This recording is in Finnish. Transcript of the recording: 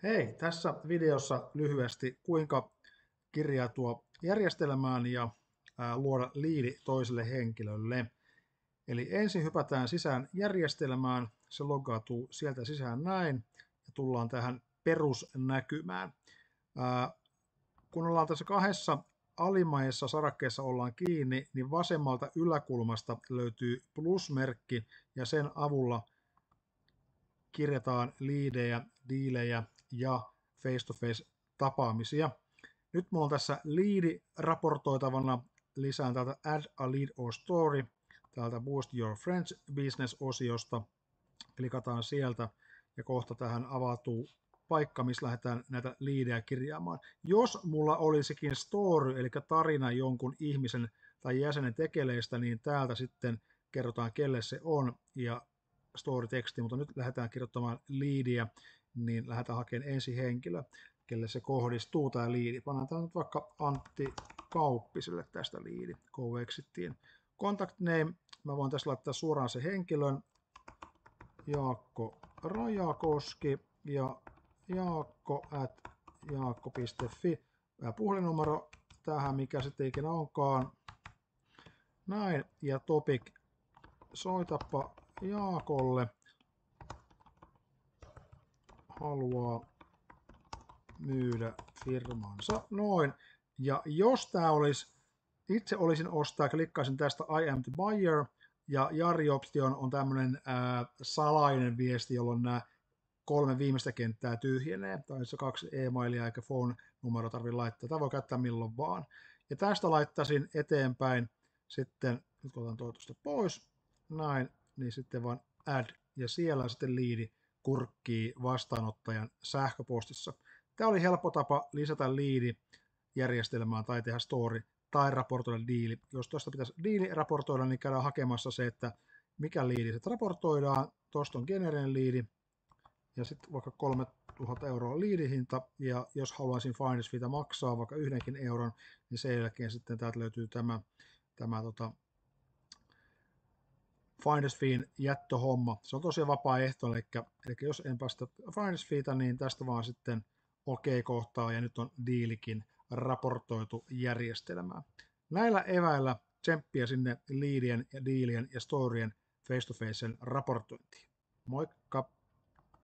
Hei, tässä videossa lyhyesti kuinka kirjautua järjestelmään ja luoda liidi toiselle henkilölle. Eli ensin hypätään sisään järjestelmään, se logautuu sieltä sisään näin ja tullaan tähän perusnäkymään. Kun ollaan tässä kahdessa alimmaisessa sarakkeessa ollaan kiinni, niin vasemmalta yläkulmasta löytyy plusmerkki ja sen avulla kirjataan liidejä, diilejä ja face-to-face tapaamisia. Nyt mulla on tässä liidi raportoitavana, lisään täältä Add a Lead or Story, täältä Boost Your Friends Business-osiosta. Klikataan sieltä ja kohta tähän avautuu paikka, missä lähdetään näitä liidejä kirjaamaan. Jos mulla olisikin story, eli tarina jonkun ihmisen tai jäsenen tekeleistä, niin täältä sitten kerrotaan, kelle se on ja story-teksti, mutta nyt lähdetään kirjoittamaan liidiä, niin lähdetään hakemaan ensi henkilö, kelle se kohdistuu tämä liidi. Pannaan tämä nyt vaikka Antti Kauppiselle tästä liidi. Go exittiin. Contact name, mä voin tässä laittaa suoraan se henkilön, Jaakko Rajakoski ja jaakko@jaakko.fi. Puhelinnumero tähän, mikä sitten ikinä onkaan. Näin, ja topic, soitapa Jaakolle, haluaa myydä firmansa. Noin. Ja jos tämä olisi, itse olisin ostaa, klikkaisin tästä I am the buyer, ja Jari Option on tämmöinen salainen viesti, jolloin nämä 3 viimeistä kenttää tyhjenee. Tai se 2 e-mailia eikä phone-numero tarvitse laittaa. Tämä voi käyttää milloin vaan. Ja tästä laittaisin eteenpäin sitten, nyt otan tuosta pois, näin, niin sitten vaan add, ja siellä sitten liidi kurkkii vastaanottajan sähköpostissa. Tämä oli helppo tapa lisätä liidi järjestelmään tai tehdä story tai raportoida diili. Jos tuosta pitäisi diili raportoida, niin käydään hakemassa se, että mikä liidi sitten raportoidaan. Tuosta on generinen liidi ja sitten vaikka 3000 € liidihinta, ja jos haluaisin finance feetä maksaa vaikka 1 euron, niin sen jälkeen sitten täältä löytyy tämä finance feen jättöhomma. Se on tosiaan vapaaehtoinen, eli jos en päästä finance feetä, niin tästä vaan sitten OK-kohtaa, ja nyt on diilikin raportoitu järjestelmään. Näillä eväillä tsemppiä sinne liidien ja diilien ja storien face-to-facen raportointiin. Moikka!